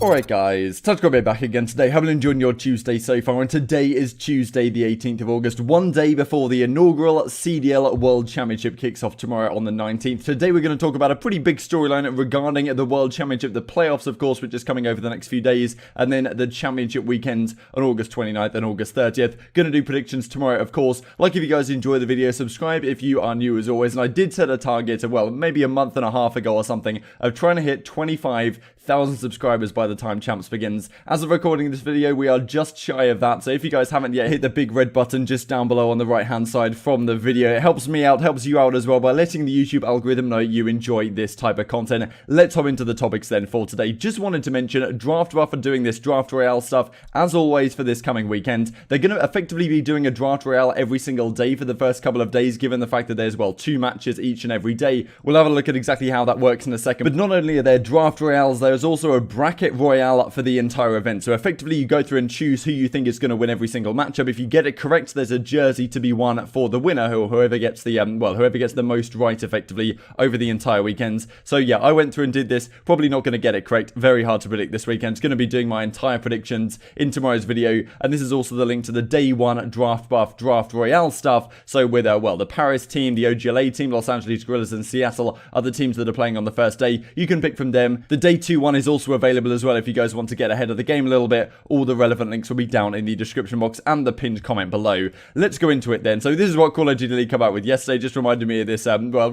Alright guys, TouchGrabber back again today. Have you enjoyed your Tuesday so far? And today is Tuesday the 18th of August, one day before the inaugural CDL World Championship kicks off tomorrow on the 19th. Today we're going to talk about a pretty big storyline regarding the World Championship, the playoffs of course, which is coming over the next few days, and then the championship weekends on August 29th and August 30th. Going to do predictions tomorrow of course. Like if you guys enjoy the video, subscribe if you are new as always. And I did set a target of, well, maybe a month and a half ago or something, of trying to hit 25,000 subscribers by the time Champs begins. As of recording this video, we are just shy of that, so if you guys haven't yet, hit the big red button just down below on the right hand side from the video. It helps me out, helps you out as well by letting the YouTube algorithm know you enjoy this type of content. Let's hop into the topics then for today. Just wanted to mention Draftbuff are doing this Draft Royale stuff as always for this coming weekend. They're going to effectively be doing a Draft Royale every single day for the first couple of days, given the fact that there's, well, 2 matches each and every day. We'll have a look at exactly how that works in a second. But not only are there Draft Royales, there's also a Bracket Royale for the entire event. So effectively you go through and choose who you think is going to win every single matchup. If you get it correct, there's a jersey to be won for the winner, or whoever gets the whoever gets the most right effectively over the entire weekend. So yeah, I went through and did this. Probably not going to get it correct. Very hard to predict this weekend. It's going to be doing my entire predictions in tomorrow's video, and this is also the link to the day 1 Draftbuff Draft Royale stuff. So with the Paris team, the OGLA team, Los Angeles Guerrillas and Seattle are the teams that are playing on the first day. You can pick from them. The day 2 one is also available as well if you guys want to get ahead of the game a little bit. All the relevant links will be down in the description box and the pinned comment below. Let's go into it then. So this is what Call of Duty League come out with yesterday. Just reminded me of this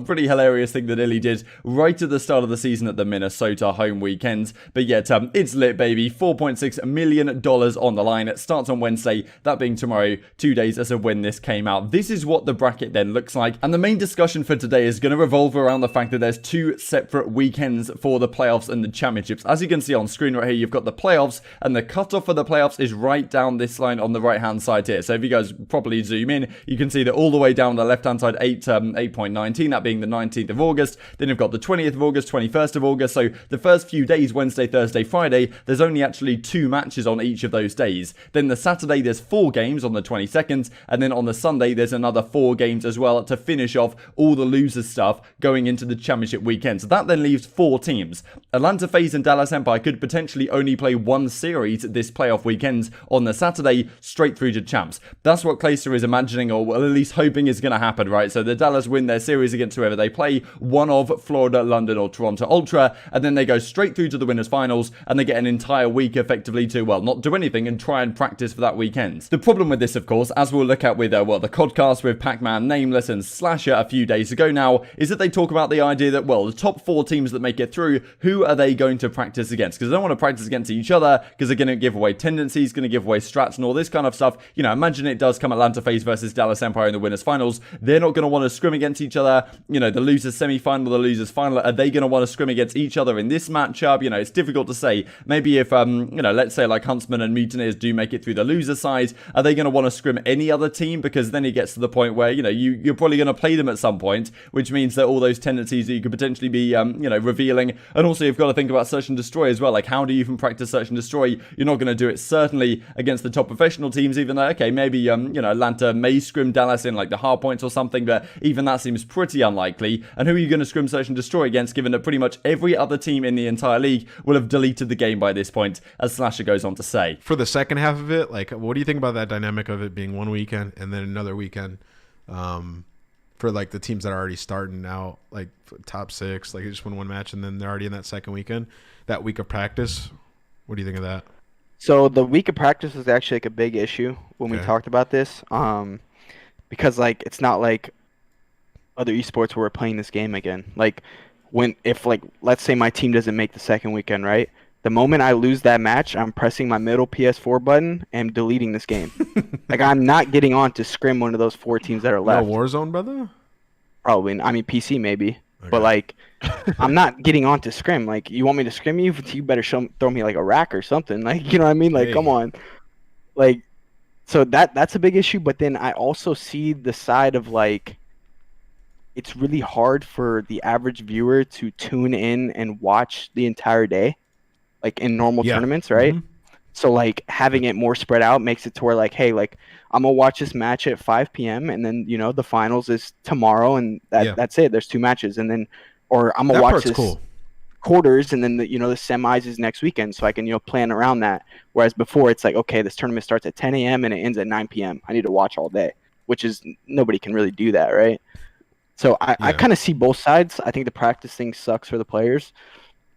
pretty hilarious thing that Illy did right at the start of the season at the Minnesota home weekend. But yet it's lit, baby. $4.6 million on the line. It starts on Wednesday, that being tomorrow, 2 days as of when this came out. This is what the bracket then looks like, and the main discussion for today is going to revolve around the fact that there's 2 separate weekends for the playoffs and the championships. As you can see on screen right here, you've got the playoffs, and the cutoff for the playoffs is right down this line on the right hand side here. So if you guys properly zoom in, you can see that all the way down the left hand side, 8.19, that being the 19th of August. Then you've got the 20th of August, 21st of August. So the first few days, Wednesday, Thursday, Friday, there's only actually 2 matches on each of those days. Then the Saturday, there's 4 games on the 22nd, and then on the Sunday, there's another 4 games as well to finish off all the losers stuff going into the championship weekend. So that then leaves 4 teams. Atlanta FaZe and Dallas Empire could potentially only play 1 series this playoff weekend on the Saturday, straight through to champs. That's what Clayster is imagining, or well, at least hoping is going to happen, right? So the Dallas win their series against whoever they play, one of Florida, London, or Toronto Ultra, and then they go straight through to the winners finals, and they get an entire week effectively to, well, not do anything and try and practice for that weekend. The problem with this, of course, as we'll look at with, the Codcast with Pac-Man, Nameless, and Slasher a few days ago now, is that they talk about the idea that, well, the top 4 teams that make it through, who are they going to practice against? Because they don't want to practice against each other, because they're going to give away tendencies, going to give away strats and all this kind of stuff. You know, imagine it does come Atlanta FaZe versus Dallas Empire in the winners finals. They're not going to want to scrim against each other. You know, the losers semi-final, the losers final, are they going to want to scrim against each other in this matchup? You know, it's difficult to say. Maybe if, let's say like Huntsman and Mutineers do make it through the loser side, are they going to want to scrim any other team? Because then it gets to the point where, you know, you're probably going to play them at some point, which means that all those tendencies that you could potentially be, revealing. And also you've got to think about search and destroy as well. Like, how do you even practice search and destroy? You're not going to do it certainly against the top professional teams, even though, okay, maybe, Atlanta may scrim Dallas in like the hard points or something, but even that seems pretty unlikely. And who are you going to scrim search and destroy against, given that pretty much every other team in the entire league will have deleted the game by this point, as Slasher goes on to say. For the second half of it, like, what do you think about that dynamic of it being one weekend and then another weekend? For like the teams that are already starting out, like top 6, like they just won 1 match and then they're already in that second weekend, that week of practice. What do you think of that? So the week of practice was actually like a big issue when we talked about this, because like it's not like other esports where we're playing this game again. Like if let's say my team doesn't make the second weekend, right? The moment I lose that match, I'm pressing my middle PS4 button and deleting this game. Like, I'm not getting on to scrim one of those 4 teams that are left. No Warzone, brother? Probably. I mean, PC maybe. Okay. But, like, I'm not getting on to scrim. Like, you want me to scrim you? You better throw me, like, a rack or something. Like, you know what I mean? Like, come on. Like, so that's a big issue. But then I also see the side of, like, it's really hard for the average viewer to tune in and watch the entire day, like in normal tournaments, right? Mm-hmm. So like having it more spread out makes it to where like, hey, like I'm gonna watch this match at 5 p.m. and then, you know, the finals is tomorrow and that's it. There's 2 matches, and then, or I'm gonna watch this. Cool. quarters, and then the semis is next weekend, so I can plan around that. Whereas before it's like, okay, this tournament starts at 10 a.m. and it ends at 9 p.m. I need to watch all day, which is nobody can really do that, right? So I kind of see both sides. I think the practice thing sucks for the players.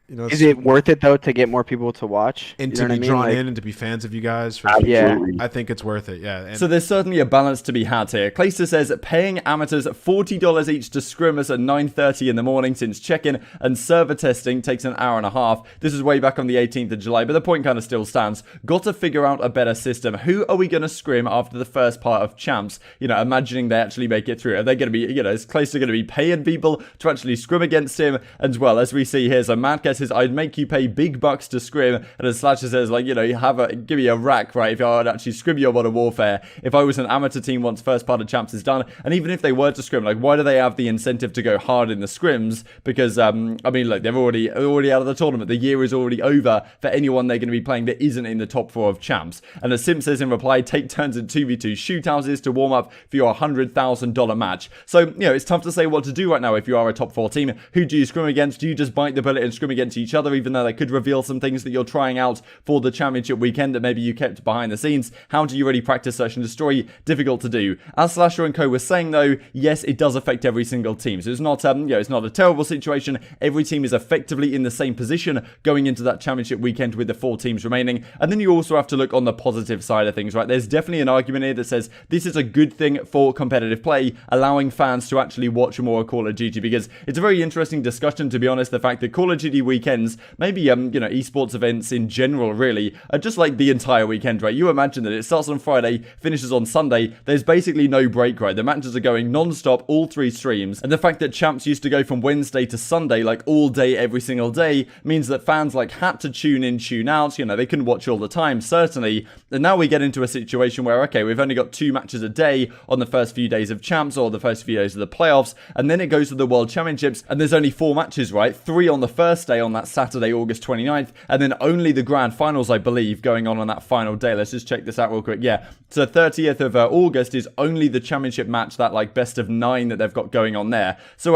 Is it worth it though to get more people to watch and to be drawn in and to be fans of you guys? I think it's worth it. Yeah. So there's certainly a balance to be had here. Clayster says paying amateurs $40 each to scrim us at 9:30 in the morning, since check-in and server testing takes an hour and a half. This is way back on the 18th of July, but the point kind of still stands. Got to figure out a better system. Who are we going to scrim after the first part of champs? Imagining they actually make it through. Are they going to be, is Clayster going to be paying people to actually scrim against him? And well, as we see here, so MattG says, I'd make you pay big bucks to scrim, and as Slasher says, like, give me a rack, right, if I would actually scrim your Modern Warfare. If I was an amateur team once first part of champs is done, and even if they were to scrim, like, why do they have the incentive to go hard in the scrims? Because I mean, like, they're already out of the tournament. The year is already over for anyone they're going to be playing that isn't in the top 4 of champs. And as Sim says in reply, take turns in 2v2 shoothouses to warm up for your $100,000 match. So it's tough to say what to do right now if you are a top 4 team. Who do you scrim against? Do you just bite the bullet and scrim against each other, even though they could reveal some things that you're trying out for the championship weekend that maybe you kept behind the scenes? How do you really practice search and destroy? Difficult to do. As Slasher and Co were saying though, yes, it does affect every single team. So it's not it's not a terrible situation. Every team is effectively in the same position going into that championship weekend with the 4 teams remaining. And then you also have to look on the positive side of things, right? There's definitely an argument here that says this is a good thing for competitive play, allowing fans to actually watch more Call of Duty, because it's a very interesting discussion, to be honest, the fact that Call of Duty weekends, maybe esports events in general really, are just like the entire weekend, right? You imagine that it starts on Friday, finishes on Sunday, there's basically no break, right? The matches are going non-stop, all 3 streams, and the fact that champs used to go from Wednesday to Sunday, like all day, every single day, means that fans like had to tune in, tune out, they couldn't watch all the time, certainly, and now we get into a situation where, okay, we've only got 2 matches a day on the first few days of champs, or the first few days of the playoffs, and then it goes to the World Championships, and there's only 4 matches, right? 3 on the first day on that Saturday, August 29th, and then only the grand finals, I believe, going on that final day. Let's just check this out real quick. Yeah, so 30th of August is only the championship match, that like best of 9 that they've got going on there. So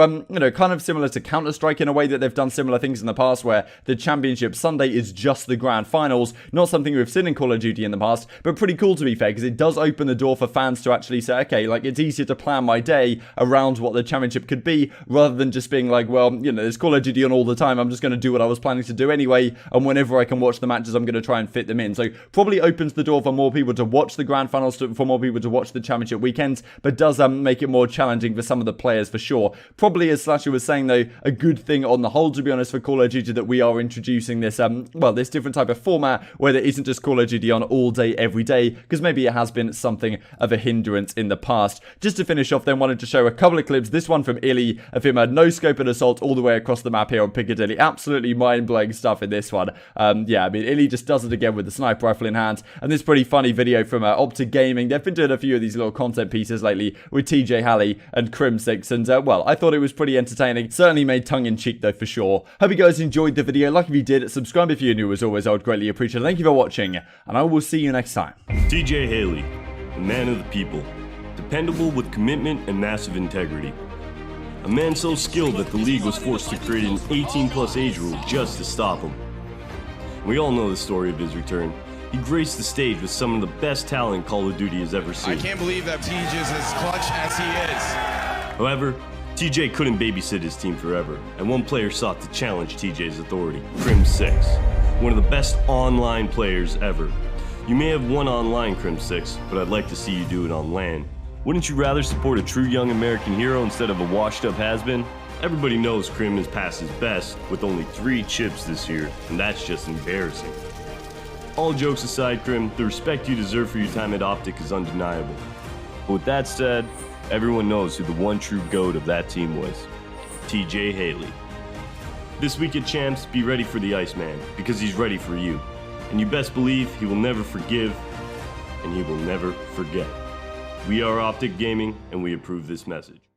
kind of similar to Counter-Strike in a way that they've done similar things in the past, where the championship Sunday is just the grand finals. Not something we've seen in Call of Duty in the past, but pretty cool to be fair, because it does open the door for fans to actually say, okay, like, it's easier to plan my day around what the championship could be, rather than just being like, well, there's Call of Duty on all the time, I'm just going to do what I was planning to do anyway, and whenever I can watch the matches, I'm going to try and fit them in. So probably opens the door for more people to watch the grand finals, for more people to watch the championship weekends, but does make it more challenging for some of the players for sure. Probably, as Slasher was saying though, a good thing on the whole, to be honest, for Call of Duty, that we are introducing this this different type of format where there isn't just Call of Duty on all day every day, because maybe it has been something of a hindrance in the past. Just to finish off then, wanted to show a couple of clips. This one from Illy of him no scope and assault all the way across the map here on Piccadilly. Absolutely mind-blowing stuff in this one. Yeah, I mean, Illy just does it again with the sniper rifle in hand, and this pretty funny video from OpTic Gaming. They've been doing a few of these little content pieces lately with TJ Halley and Crimsix, and well, I thought it was pretty entertaining. Certainly made tongue-in-cheek though, for sure. Hope you guys enjoyed the video. Like if you did, subscribe if you're new. As always, I would greatly appreciate it. Thank you for watching, and I will see you next time. TJ Halley, a man of the people, dependable with commitment and massive integrity. A man so skilled that the league was forced to create an 18+ age rule just to stop him. We all know the story of his return. He graced the stage with some of the best talent Call of Duty has ever seen. I can't believe that TJ is as clutch as he is. However, TJ couldn't babysit his team forever, and one player sought to challenge TJ's authority, Crimsix, one of the best online players ever. You may have won online, Crimsix, but I'd like to see you do it on LAN. Wouldn't you rather support a true young American hero instead of a washed-up has-been? Everybody knows Crim has passed his best with only 3 chips this year, and that's just embarrassing. All jokes aside, Crim, the respect you deserve for your time at OpTic is undeniable. But with that said, everyone knows who the one true GOAT of that team was, TJ Halley. This week at Champs, be ready for the Iceman, because he's ready for you. And you best believe he will never forgive, and he will never forget. We are OpTic Gaming, and we approve this message.